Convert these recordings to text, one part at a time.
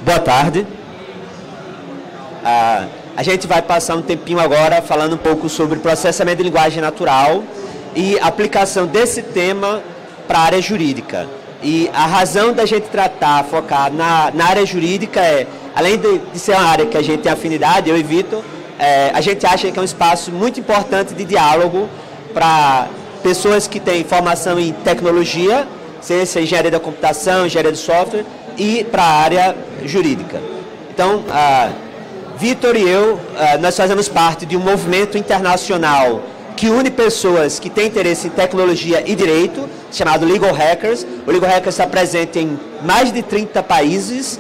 Boa tarde. A gente vai passar um tempinho agora falando um pouco sobre processamento de linguagem natural e aplicação desse tema para a área jurídica. E a razão da gente focar na área jurídica é, além de ser uma área que a gente tem afinidade, eu e Vitor, a gente acha que é um espaço muito importante de diálogo para pessoas que têm formação em tecnologia, ciência, engenharia da computação, engenharia de software, e para a área jurídica. Então, Vitor e eu, nós fazemos parte de um movimento internacional que une pessoas que têm interesse em tecnologia e direito, chamado Legal Hackers. O Legal Hackers está presente em mais de 30 países.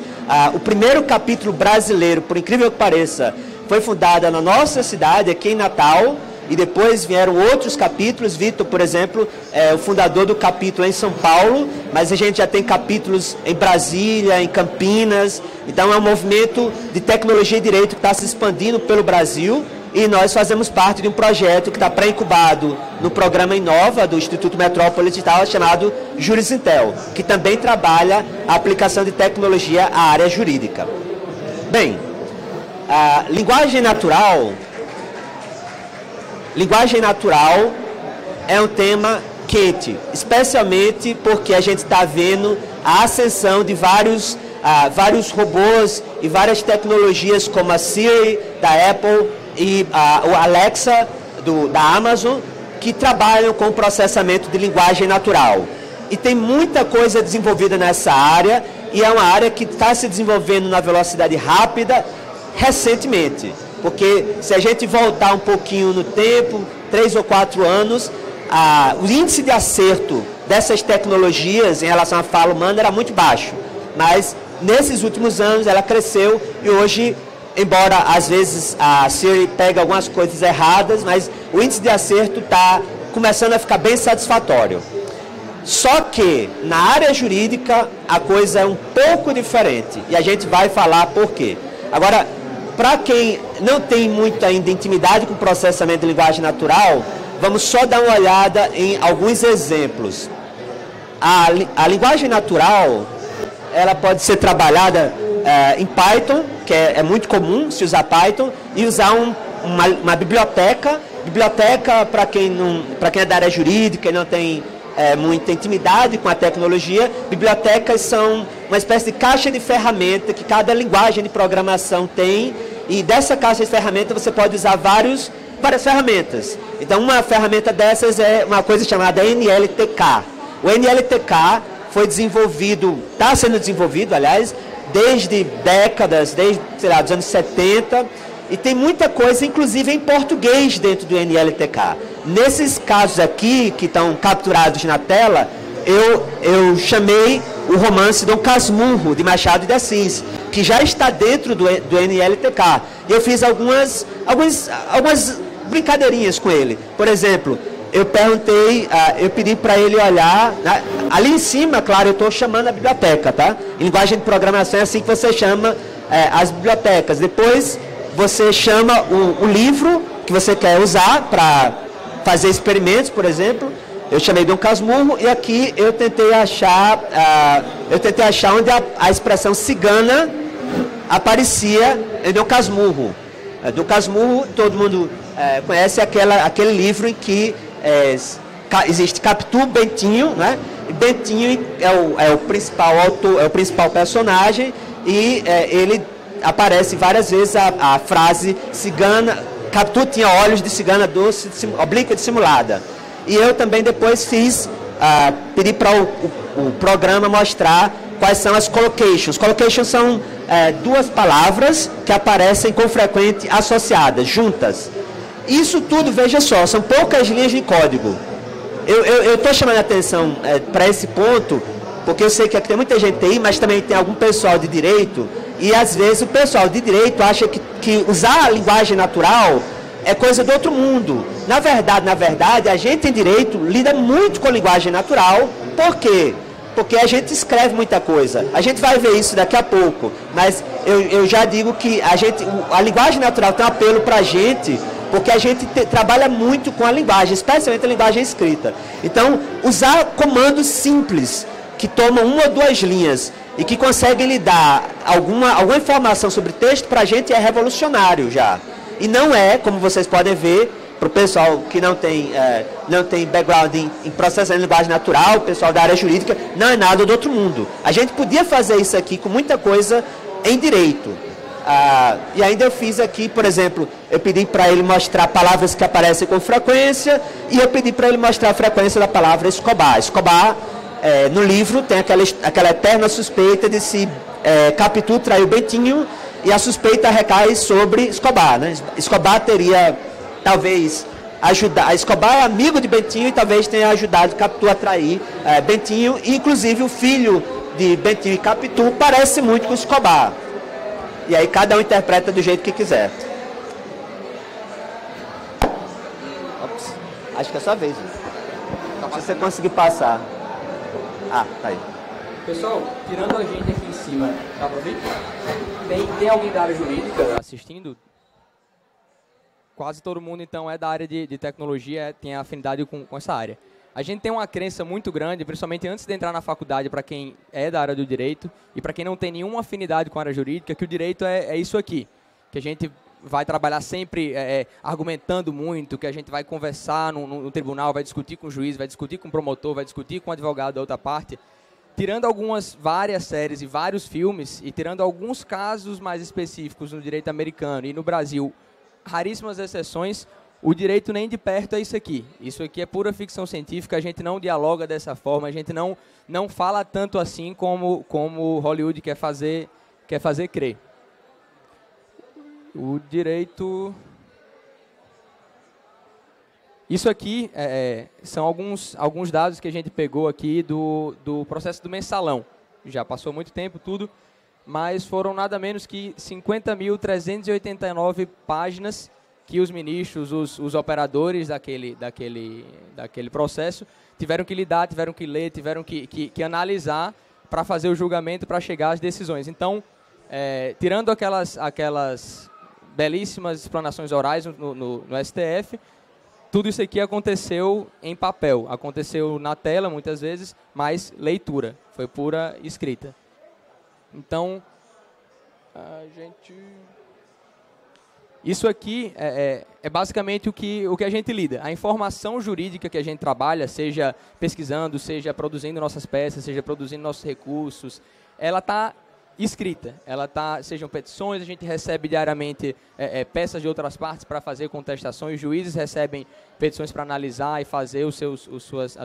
O primeiro capítulo brasileiro, por incrível que pareça, foi fundado na nossa cidade, aqui em Natal, e depois vieram outros capítulos. Vitor, por exemplo, é o fundador do capítulo em São Paulo, mas a gente já tem capítulos em Brasília, em Campinas. Então é um movimento de tecnologia e direito que está se expandindo pelo Brasil, e nós fazemos parte de um projeto que está pré-incubado no programa Inova do Instituto Metrópole Digital, chamado Jurisintel, que também trabalha a aplicação de tecnologia à área jurídica. Bem, a linguagem natural é um tema quente, especialmente porque a gente está vendo a ascensão de vários robôs e várias tecnologias como a Siri da Apple e o Alexa da Amazon, que trabalham com processamento de linguagem natural. E tem muita coisa desenvolvida nessa área, e é uma área que está se desenvolvendo na velocidade rápida recentemente. Porque se a gente voltar um pouquinho no tempo, 3 ou 4 anos, o índice de acerto dessas tecnologias em relação à fala humana era muito baixo. Mas nesses últimos anos ela cresceu, e hoje, embora às vezes a Siri pegue algumas coisas erradas, mas o índice de acerto está começando a ficar bem satisfatório. Só que na área jurídica a coisa é um pouco diferente, e a gente vai falar por quê. Agora, para quem não tem muito ainda intimidade com o processamento de linguagem natural, vamos só dar uma olhada em alguns exemplos. A linguagem natural, ela pode ser trabalhada em Python, que é muito comum se usar Python, e usar uma biblioteca. Biblioteca, para quem é da área jurídica e não tem muita intimidade com a tecnologia, bibliotecas são uma espécie de caixa de ferramenta que cada linguagem de programação tem, e dessa caixa de ferramenta você pode usar várias ferramentas. Então, uma ferramenta dessas é uma coisa chamada NLTK. O NLTK foi está sendo desenvolvido, aliás, desde décadas, desde, dos anos 70, e tem muita coisa, inclusive em português, dentro do NLTK. Nesses casos aqui, que estão capturados na tela, eu chamei o romance Dom Casmurro, de Machado de Assis, que já está dentro do NLTK. Eu fiz algumas brincadeirinhas com ele. Por exemplo, eu pedi para ele olhar, ali em cima, claro, eu estou chamando a biblioteca, tá? Em linguagem de programação é assim que você chama as bibliotecas. Depois você chama o livro que você quer usar para fazer experimentos, por exemplo. Eu chamei Dom Casmurro, e aqui eu tentei achar onde a expressão cigana aparecia em Dom Casmurro. Dom Casmurro, todo mundo conhece aquele livro em que existe Capitu Bentinho, né? E Bentinho é o principal autor, é o principal personagem, e ele aparece várias vezes a frase cigana. Capitu tinha olhos de cigana doce, oblíqua dissimulada. E eu também depois pedi para o programa mostrar quais são as collocations. Collocations são duas palavras que aparecem com frequência associadas, juntas. Isso tudo, veja só, são poucas linhas de código. Eu estou chamando a atenção para esse ponto, porque eu sei que aqui tem muita gente aí, mas também tem algum pessoal de direito, e às vezes o pessoal de direito acha que usar a linguagem natural é coisa do outro mundo. Na verdade, a gente em direito lida muito com a linguagem natural. Por quê? Porque a gente escreve muita coisa. A gente vai ver isso daqui a pouco. Mas eu já digo que a linguagem natural tem um apelo para a gente, porque a gente trabalha muito com a linguagem, especialmente a linguagem escrita. Então, usar comandos simples, que tomam 1 ou 2 linhas, e que conseguem lhe dar alguma informação sobre texto, para a gente é revolucionário já. E não é, como vocês podem ver, para o pessoal que não tem background em processamento de linguagem natural, o pessoal da área jurídica, não é nada do outro mundo. A gente podia fazer isso aqui com muita coisa em direito. E ainda eu fiz aqui, por exemplo, eu pedi para ele mostrar palavras que aparecem com frequência, e eu pedi para ele mostrar a frequência da palavra Escobar. Escobar, no livro, tem aquela eterna suspeita de se Capitu traiu Bentinho, e a suspeita recai sobre Escobar, né? Escobar teria, talvez, ajudado. Escobar é amigo de Bentinho e talvez tenha ajudado Capitu a trair Bentinho. E, inclusive, o filho de Bentinho e Capitu parece muito com Escobar. E aí cada um interpreta do jeito que quiser. Ops, acho que é a sua vez. Se você conseguir passar. Tá aí. Pessoal, tirando a gente aqui em cima, dá pra ver? Tem alguém da área jurídica assistindo? Quase todo mundo, então, é da área de tecnologia, tem afinidade com essa área. A gente tem uma crença muito grande, principalmente antes de entrar na faculdade, para quem é da área do direito, e para quem não tem nenhuma afinidade com a área jurídica, que o direito é isso aqui, que a gente vai trabalhar sempre argumentando muito, que a gente vai conversar no tribunal, vai discutir com o juiz, vai discutir com o promotor, vai discutir com o advogado da outra parte. Tirando várias séries e vários filmes, e tirando alguns casos mais específicos no direito americano e no Brasil, raríssimas exceções, o direito nem de perto é isso aqui. Isso aqui é pura ficção científica, a gente não dialoga dessa forma, a gente não fala tanto assim como Hollywood quer fazer crer. O direito... Isso aqui são alguns dados que a gente pegou aqui do processo do mensalão. Já passou muito tempo, tudo, mas foram nada menos que 50.389 páginas que os ministros, os operadores daquele processo tiveram que lidar, tiveram que ler, tiveram que analisar para fazer o julgamento, para chegar às decisões. Então, tirando aquelas belíssimas explanações orais no STF, tudo isso aqui aconteceu em papel, aconteceu na tela muitas vezes, mas leitura, foi pura escrita. Então, isso aqui é basicamente o que a gente lida. A informação jurídica que a gente trabalha, seja pesquisando, seja produzindo nossas peças, seja produzindo nossos recursos, ela está escrita. Sejam petições, a gente recebe diariamente peças de outras partes para fazer contestações, juízes recebem petições para analisar e fazer as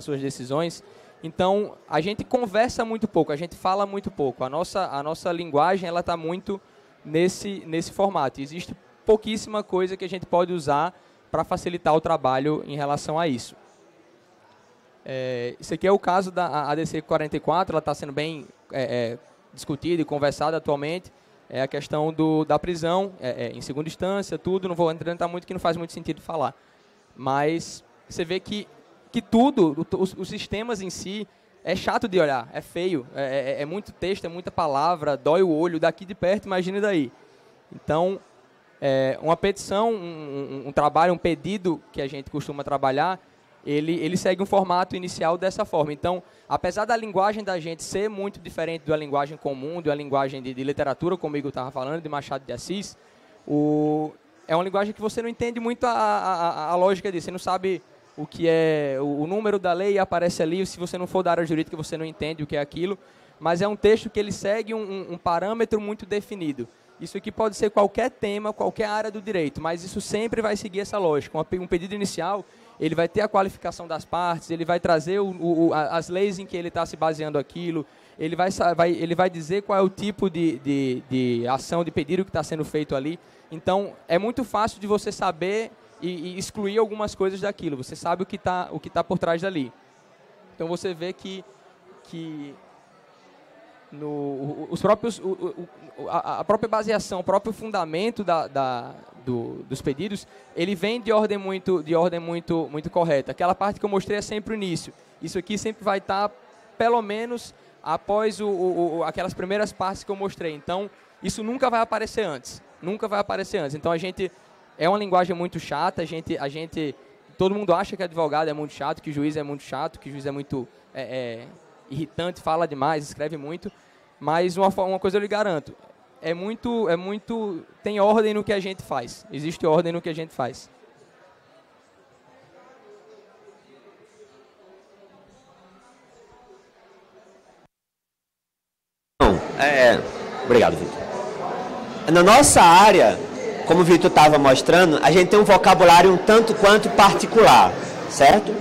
suas decisões. Então, a gente conversa muito pouco, a gente fala muito pouco. A nossa linguagem está muito nesse formato. Existe pouquíssima coisa que a gente pode usar para facilitar o trabalho em relação a isso. Isso aqui é o caso da ADC 44, ela está sendo bem discutida e conversada atualmente. É a questão da prisão em segunda instância, tudo. Não vou entrar muito, que não faz muito sentido falar. Mas você vê que tudo, os sistemas em si, é chato de olhar, é feio, é muito texto, é muita palavra, dói o olho, daqui de perto, imagine daí. Então, uma petição, um trabalho, um pedido que a gente costuma trabalhar, ele segue um formato inicial dessa forma. Então, apesar da linguagem da gente ser muito diferente da linguagem comum, da linguagem de literatura, como o Igor estava falando, de Machado de Assis, é uma linguagem que você não entende muito a lógica disso. Você não sabe o que é o número da lei, aparece ali. Se você não for da área jurídica, você não entende o que é aquilo. Mas é um texto que ele segue um parâmetro muito definido. Isso aqui pode ser qualquer tema, qualquer área do direito, mas isso sempre vai seguir essa lógica. Um pedido inicial, ele vai ter a qualificação das partes, ele vai trazer as leis em que ele está se baseando aquilo, ele vai dizer qual é o tipo de ação, de pedido que está sendo feito ali. Então, é muito fácil de você saber e excluir algumas coisas daquilo. Você sabe o que tá por trás dali. Então, você vê que a própria baseação, o próprio fundamento dos pedidos, ele vem de ordem muito correta. Aquela parte que eu mostrei é sempre o início. Isso aqui sempre vai estar, pelo menos, após aquelas primeiras partes que eu mostrei. Então, isso nunca vai aparecer antes. Nunca vai aparecer antes. Então, é uma linguagem muito chata. Todo mundo acha que advogado é muito chato, que juiz é muito chato, que juiz é muito irritante, fala demais, escreve muito. Mas uma coisa eu lhe garanto, tem ordem no que a gente faz, existe ordem no que a gente faz. Obrigado, Vitor. Na nossa área, como o Vitor estava mostrando, a gente tem um vocabulário um tanto quanto particular, certo?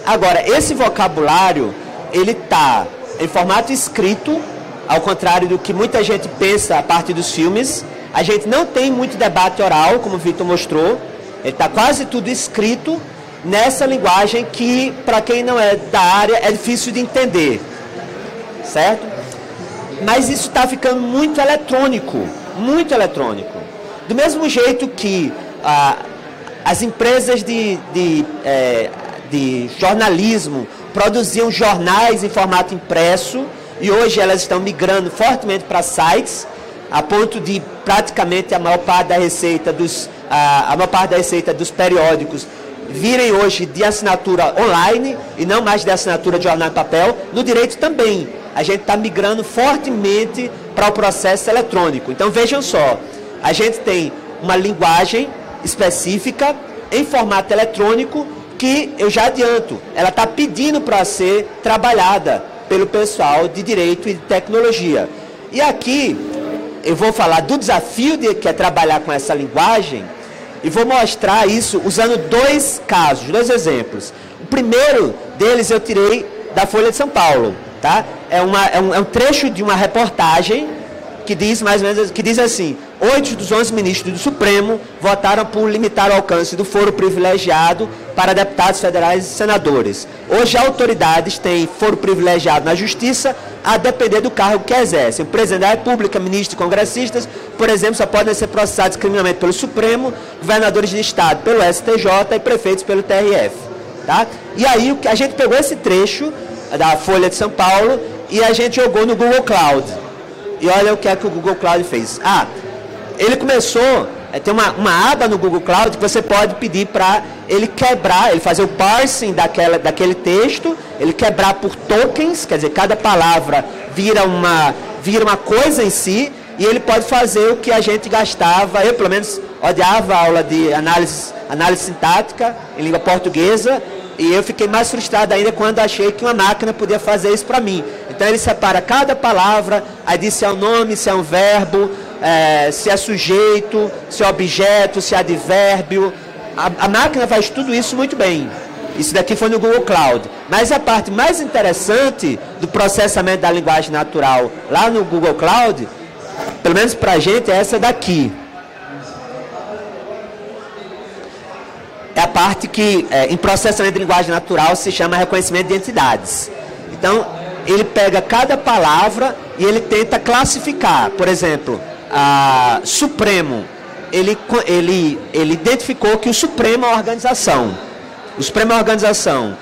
Agora, esse vocabulário, ele está em formato escrito, ao contrário do que muita gente pensa a partir dos filmes. A gente não tem muito debate oral, como o Vitor mostrou. Ele está quase tudo escrito nessa linguagem que, para quem não é da área, é difícil de entender, certo? Mas isso está ficando muito eletrônico, muito eletrônico. Do mesmo jeito que as empresas de jornalismo produziam jornais em formato impresso e hoje elas estão migrando fortemente para sites, a ponto de praticamente a maior parte da receita dos periódicos virem hoje de assinatura online e não mais de assinatura de jornal em papel. No direito também, a gente está migrando fortemente para o processo eletrônico. Então vejam só, a gente tem uma linguagem específica em formato eletrônico que, eu já adianto, ela está pedindo para ser trabalhada pelo pessoal de direito e de tecnologia. E aqui eu vou falar do desafio que é trabalhar com essa linguagem e vou mostrar isso usando dois casos, dois exemplos. O primeiro deles eu tirei da Folha de São Paulo, tá? É um trecho de uma reportagem que diz mais ou menos, que diz assim: 8 dos 11 ministros do Supremo votaram por limitar o alcance do foro privilegiado para deputados federais e senadores. Hoje, autoridades têm foro privilegiado na Justiça, a depender do cargo que exercem. O presidente da República, ministros e congressistas, por exemplo, só podem ser processados criminalmente pelo Supremo, governadores de Estado pelo STJ e prefeitos pelo TRF. Tá? E aí, a gente pegou esse trecho da Folha de São Paulo e a gente jogou no Google Cloud. E olha o que é que o Google Cloud fez. Ele começou, tem uma aba no Google Cloud que você pode pedir para ele quebrar, ele fazer o parsing daquele texto, ele quebrar por tokens, quer dizer, cada palavra vira uma coisa em si, e ele pode fazer o que a gente gastava, eu pelo menos odiava a aula de análise sintática em língua portuguesa, e eu fiquei mais frustrado ainda quando achei que uma máquina podia fazer isso para mim. Então ele separa cada palavra, aí diz se é um nome, se é um verbo, se é sujeito, se é objeto, se é advérbio. A máquina faz tudo isso muito bem. Isso daqui foi no Google Cloud. Mas a parte mais interessante do processamento da linguagem natural lá no Google Cloud, pelo menos para a gente, é essa daqui. É a parte que, em processamento de linguagem natural, se chama reconhecimento de entidades. Então, ele pega cada palavra e ele tenta classificar. Por exemplo, Supremo. Ele identificou que o Supremo é uma organização. O Supremo é uma organização.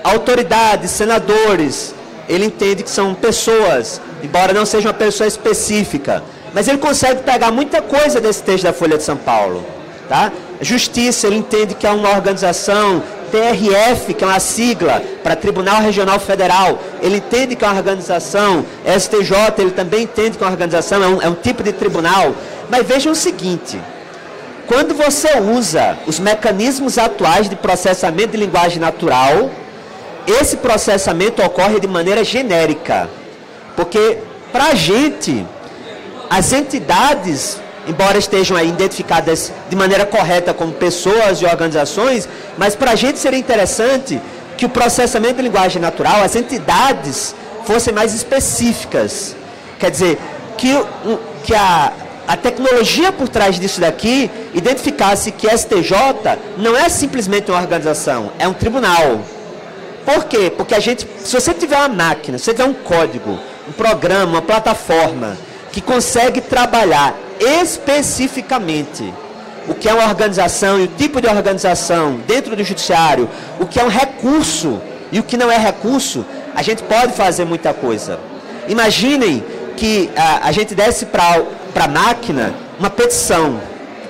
Autoridades, senadores, ele entende que são pessoas, embora não seja uma pessoa específica. Mas ele consegue pegar muita coisa desse texto da Folha de São Paulo. Tá? Justiça, ele entende que é uma organização. TRF, que é uma sigla para Tribunal Regional Federal, ele entende que é uma organização. STJ, ele também entende que é uma organização, é um tipo de tribunal. Mas vejam o seguinte: quando você usa os mecanismos atuais de processamento de linguagem natural, esse processamento ocorre de maneira genérica. Porque, para a gente, as entidades, embora estejam aí identificadas de maneira correta como pessoas e organizações, mas para a gente seria interessante que o processamento de linguagem natural, as entidades, fossem mais específicas. Quer dizer, que a tecnologia por trás disso daqui identificasse que STJ não é simplesmente uma organização, é um tribunal. Por quê? Porque se você tiver uma máquina, se você tiver um código, um programa, uma plataforma que consegue trabalhar especificamente o que é uma organização e o tipo de organização dentro do judiciário, o que é um recurso e o que não é recurso, a gente pode fazer muita coisa. Imaginem que a gente desse para a máquina uma petição,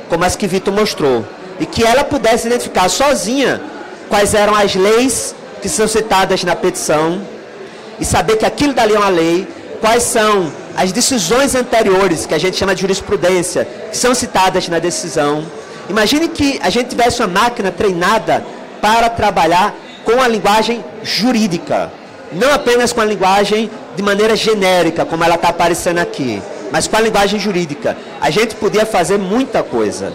como as que Vitor mostrou, e que ela pudesse identificar sozinha quais eram as leis que são citadas na petição, e saber que aquilo dali é uma lei, quais são as decisões anteriores, que a gente chama de jurisprudência, que são citadas na decisão. Imagine que a gente tivesse uma máquina treinada para trabalhar com a linguagem jurídica, não apenas com a linguagem de maneira genérica, como ela está aparecendo aqui, mas com a linguagem jurídica. A gente podia fazer muita coisa.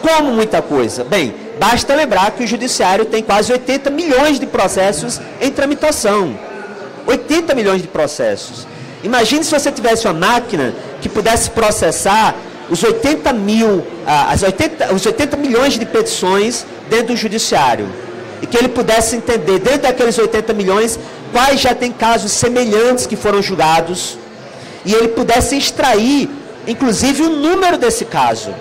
Como muita coisa? Bem, basta lembrar que o judiciário tem quase 80 milhões de processos em tramitação. 80 milhões de processos. Imagine se você tivesse uma máquina que pudesse processar os 80 milhões de petições dentro do judiciário. E que ele pudesse entender, dentro daqueles 80 milhões, quais já tem casos semelhantes que foram julgados. E ele pudesse extrair, inclusive, o número desse caso.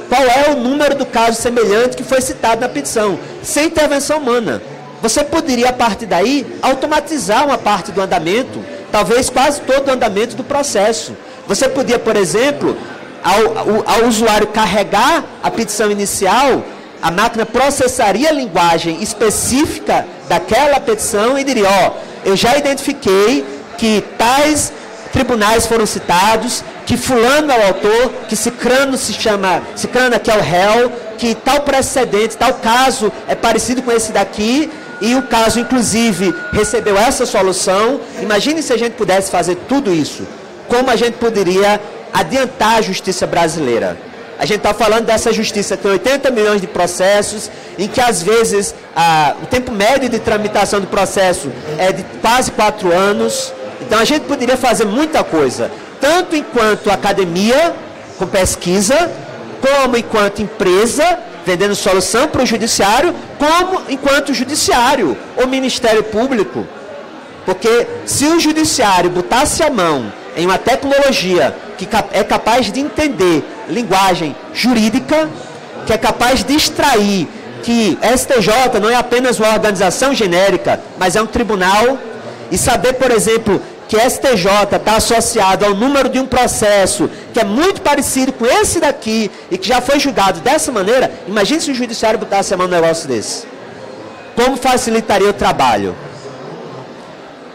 Qual é o número do caso semelhante que foi citado na petição? Sem intervenção humana. Você poderia, a partir daí, automatizar uma parte do andamento, talvez quase todo o andamento do processo. Você podia, por exemplo, ao usuário carregar a petição inicial, a máquina processaria a linguagem específica daquela petição e diria, ó, eu já identifiquei que tais tribunais foram citados, que fulano é o autor, que cicrano se chama, cicrana que é o réu, que tal precedente, tal caso é parecido com esse daqui, e o caso, inclusive, recebeu essa solução. Imagine se a gente pudesse fazer tudo isso. Como a gente poderia adiantar a justiça brasileira? A gente está falando dessa justiça que tem 80 milhões de processos, em que às vezes o tempo médio de tramitação do processo é de quase 4 anos. Então a gente poderia fazer muita coisa, tanto enquanto academia, com pesquisa, como enquanto empresa, vendendo solução para o judiciário, como enquanto judiciário ou Ministério Público. Porque se o judiciário botasse a mão em uma tecnologia que é capaz de entender linguagem jurídica, que é capaz de extrair que STJ não é apenas uma organização genérica, mas é um tribunal, e saber, por exemplo, que STJ está associado ao número de um processo que é muito parecido com esse daqui e que já foi julgado dessa maneira, imagine se o judiciário botasse a mão num negócio desse. Como facilitaria o trabalho?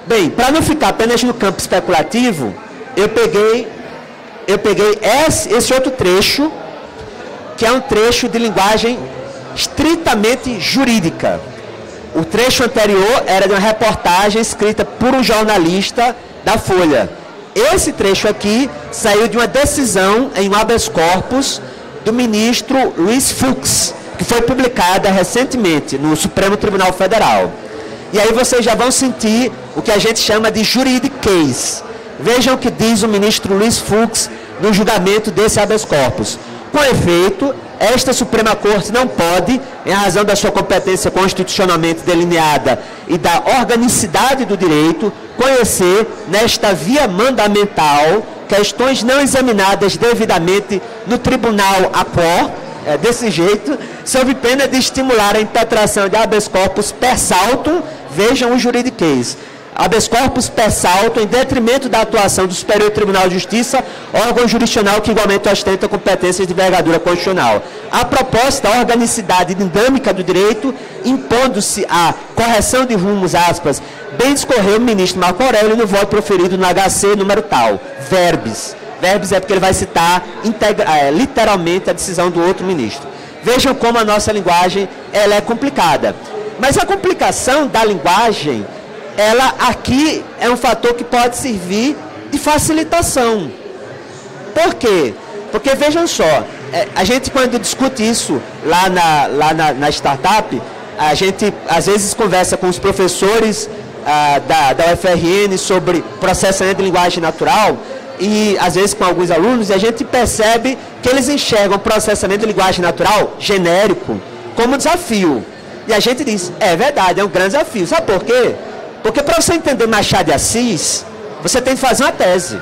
Bem, para não ficar apenas no campo especulativo, eu peguei esse outro trecho, que é um trecho de linguagem estritamente jurídica. O trecho anterior era de uma reportagem escrita por um jornalista da Folha. Esse trecho aqui saiu de uma decisão em habeas corpus do ministro Luiz Fux, que foi publicada recentemente no Supremo Tribunal Federal. E aí vocês já vão sentir o que a gente chama de juridiquês. Vejam o que diz o ministro Luiz Fux no julgamento desse habeas corpus. Com efeito, esta Suprema Corte não pode, em razão da sua competência constitucionalmente delineada e da organicidade do direito, conhecer, nesta via mandamental, questões não examinadas devidamente no Tribunal ACOR, desse jeito, sob pena de estimular a impetração de habeas corpus per saltum, vejam o juridiquês. Habeas corpus per saltum, em detrimento da atuação do Superior Tribunal de Justiça, órgão jurisdicional que igualmente ostenta competências de envergadura constitucional. A proposta, a organicidade dinâmica do direito, impondo-se a correção de rumos, aspas, bem discorreu o ministro Marco Aurélio no voto proferido no HC número tal, verbis. Verbis é porque ele vai citar literalmente a decisão do outro ministro. Vejam como a nossa linguagem ela é complicada. Mas a complicação da linguagem, ela aqui é um fator que pode servir de facilitação. Por quê? Porque vejam só, a gente quando discute isso lá na startup, a gente às vezes conversa com os professores da UFRN sobre processamento de linguagem natural, e às vezes com alguns alunos, e a gente percebe que eles enxergam processamento de linguagem natural genérico como desafio. E a gente diz, é verdade, é um grande desafio. Sabe por quê? Porque para você entender Machado de Assis, você tem que fazer uma tese.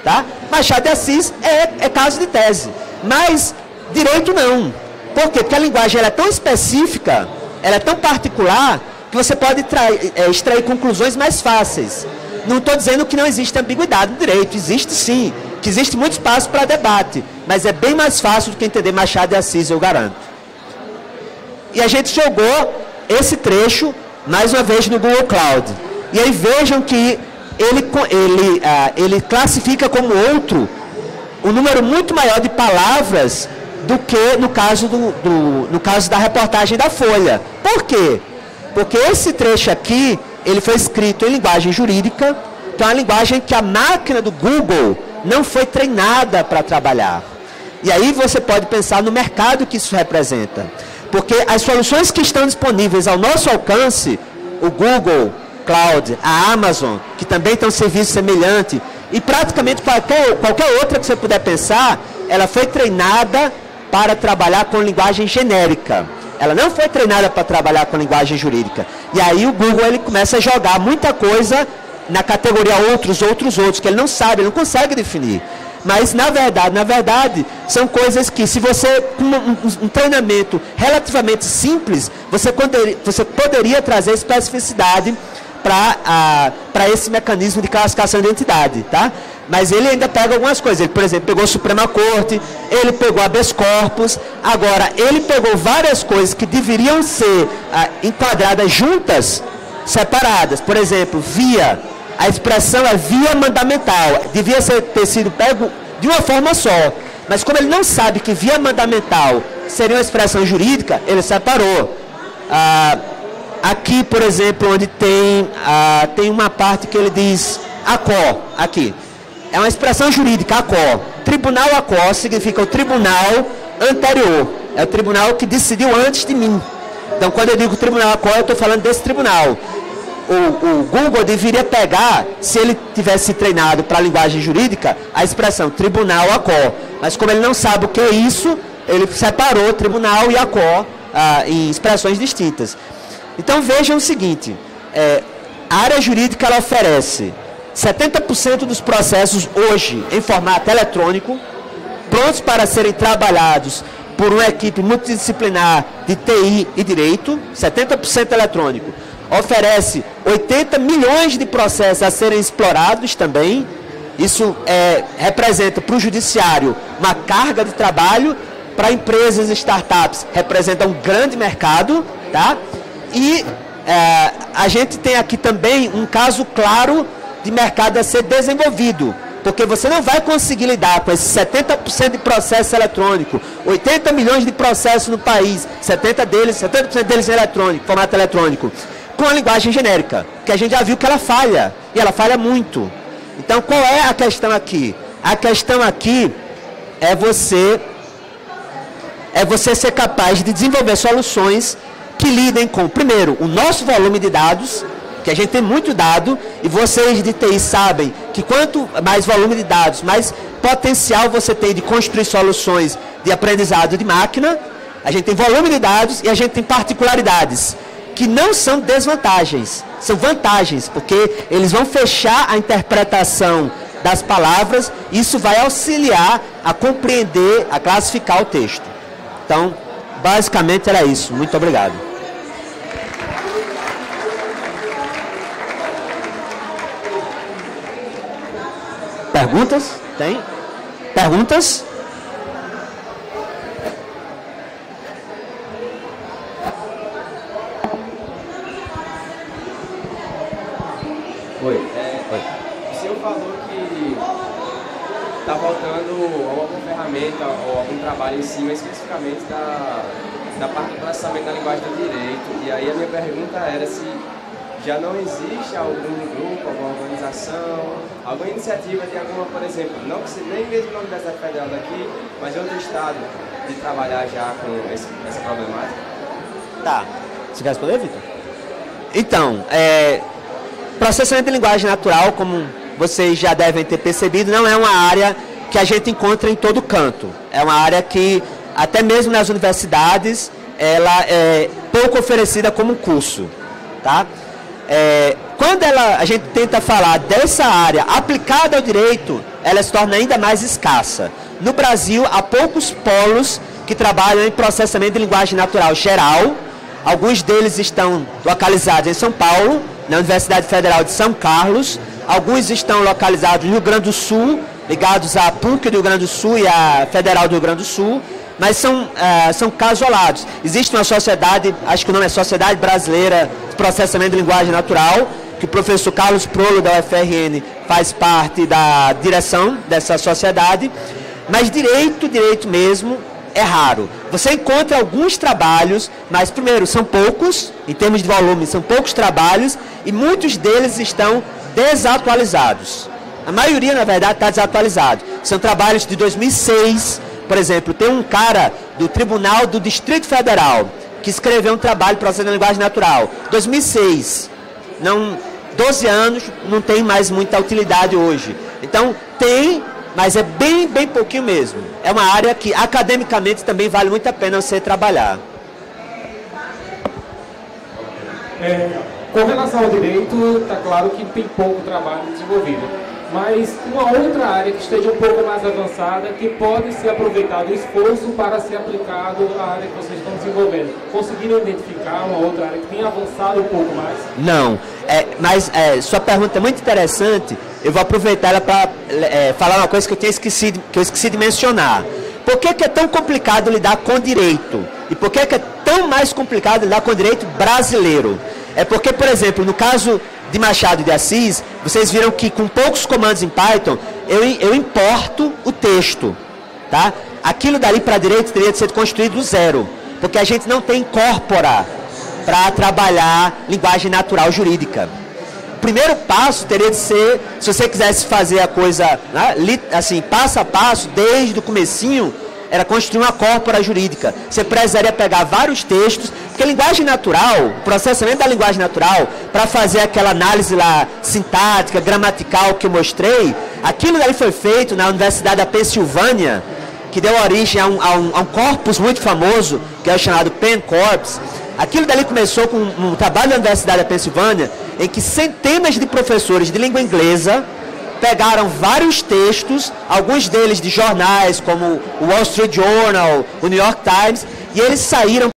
Tá? Machado de Assis é caso de tese. Mas direito não. Por quê? Porque a linguagem ela é tão específica, ela é tão particular, que você pode extrair conclusões mais fáceis. Não estou dizendo que não existe ambiguidade no direito, existe sim, que existe muito espaço para debate, mas é bem mais fácil do que entender Machado de Assis, eu garanto. E a gente jogou esse trecho, mais uma vez, no Google Cloud. E aí vejam que ele classifica como outro um número muito maior de palavras do que no caso da reportagem da Folha. Por quê? Porque esse trecho aqui, ele foi escrito em linguagem jurídica, que é uma linguagem que a máquina do Google não foi treinada para trabalhar. E aí você pode pensar no mercado que isso representa. Porque as soluções que estão disponíveis ao nosso alcance, o Google Cloud, a Amazon, que também tem um serviço semelhante, e praticamente qualquer outra que você puder pensar, ela foi treinada para trabalhar com linguagem genérica. Ela não foi treinada para trabalhar com linguagem jurídica. E aí o Google ele começa a jogar muita coisa na categoria outros, que ele não sabe, ele não consegue definir. Mas, na verdade, são coisas que, se você, com um treinamento relativamente simples, você poderia trazer especificidade para esse mecanismo de classificação de identidade, tá? Mas ele ainda pega algumas coisas. Ele, por exemplo, pegou a Suprema Corte, ele pegou habeas corpus, agora, ele pegou várias coisas que deveriam ser enquadradas juntas, separadas. Por exemplo, via. A expressão é via mandamental. Devia ter sido pego de uma forma só. Mas como ele não sabe que via mandamental seria uma expressão jurídica, ele separou. Aqui, por exemplo, onde tem uma parte que ele diz ACO, aqui. É uma expressão jurídica, ACO. Tribunal ACO significa o tribunal anterior. É o tribunal que decidiu antes de mim. Então, quando eu digo tribunal ACO, eu estou falando desse tribunal. O Google deveria pegar, se ele tivesse treinado para a linguagem jurídica, a expressão tribunal ACO. Mas como ele não sabe o que é isso, ele separou tribunal e ACO em expressões distintas. Então vejam o seguinte, a área jurídica ela oferece 70% dos processos hoje em formato eletrônico, prontos para serem trabalhados por uma equipe multidisciplinar de TI e direito, 70% eletrônico. Oferece 80 milhões de processos a serem explorados também. Isso representa para o judiciário uma carga de trabalho, para empresas e startups representa um grande mercado, tá? E a gente tem aqui também um caso claro de mercado a ser desenvolvido, porque você não vai conseguir lidar com esses 70% de processo eletrônico, 80 milhões de processos no país, 70% deles em eletrônico, formato eletrônico, com a linguagem genérica, que a gente já viu que ela falha, e ela falha muito. Então, qual é a questão aqui? A questão aqui é você ser capaz de desenvolver soluções que lidem com, primeiro, o nosso volume de dados, que a gente tem muito dado, e vocês de TI sabem que quanto mais volume de dados, mais potencial você tem de construir soluções de aprendizado de máquina. A gente tem volume de dados e a gente tem particularidades, que não são desvantagens, são vantagens, porque eles vão fechar a interpretação das palavras, e isso vai auxiliar a compreender, a classificar o texto. Então, basicamente era isso. Muito obrigado. Perguntas? Tem? Perguntas? Oi. O senhor falou que está faltando alguma ferramenta ou algum trabalho em cima especificamente da parte do processamento da linguagem do direito. E aí a minha pergunta era se já não existe algum grupo, alguma organização, alguma iniciativa de alguma, por exemplo, não que nem mesmo na Universidade Federal daqui, mas em outro estado, de trabalhar já com essa problemática? Tá. Você quer responder, Vitor? Então, processamento de linguagem natural, como vocês já devem ter percebido, não é uma área que a gente encontra em todo canto. É uma área que, até mesmo nas universidades, ela é pouco oferecida como curso. Tá? Quando a gente tenta falar dessa área aplicada ao direito, ela se torna ainda mais escassa. No Brasil, há poucos polos que trabalham em processamento de linguagem natural geral. Alguns deles estão localizados em São Paulo, na Universidade Federal de São Carlos. Alguns estão localizados no Rio Grande do Sul, ligados à PUC do Rio Grande do Sul e à Federal do Rio Grande do Sul, mas são casolados. Existe uma sociedade, acho que o nome é Sociedade Brasileira de Processamento de Linguagem Natural, que o professor Carlos Prolo, da UFRN, faz parte da direção dessa sociedade, mas direito mesmo, é raro. Você encontra alguns trabalhos, mas primeiro, são poucos, em termos de volume, são poucos trabalhos, e muitos deles estão desatualizados. A maioria, na verdade, está desatualizado. São trabalhos de 2006, por exemplo, tem um cara do Tribunal do Distrito Federal, que escreveu um trabalho processando a linguagem natural. 2006. 12 anos, não tem mais muita utilidade hoje. Então, tem, mas é bem pouquinho mesmo. É uma área que, academicamente, também vale muito a pena você trabalhar. Com relação ao direito, está claro que tem pouco trabalho desenvolvido. Mas uma outra área que esteja um pouco mais avançada, que pode ser aproveitado o esforço para ser aplicado à área que vocês estão desenvolvendo. Conseguiram identificar uma outra área que tenha avançado um pouco mais? Não, mas sua pergunta é muito interessante. Eu vou aproveitar ela para falar uma coisa que eu esqueci de mencionar. Por que é tão complicado lidar com direito? E por que é tão mais complicado lidar com direito brasileiro? É porque, por exemplo, no caso de Machado de Assis, vocês viram que com poucos comandos em Python, eu importo o texto, tá? Aquilo dali para direito teria de ser construído do zero, porque a gente não tem corpora para trabalhar linguagem natural jurídica. O primeiro passo teria de ser, se você quisesse fazer a coisa, né, assim, passo a passo, desde o comecinho, era construir uma corpora jurídica. Você precisaria pegar vários textos, porque a linguagem natural, o processamento da linguagem natural, para fazer aquela análise lá sintática, gramatical que eu mostrei, aquilo daí foi feito na Universidade da Pensilvânia, que deu origem a um corpus muito famoso, que é o chamado Penn Corpus. Aquilo dali começou com um trabalho da Universidade da Pensilvânia, em que centenas de professores de língua inglesa pegaram vários textos, alguns deles de jornais como o Wall Street Journal, o New York Times, e eles saíram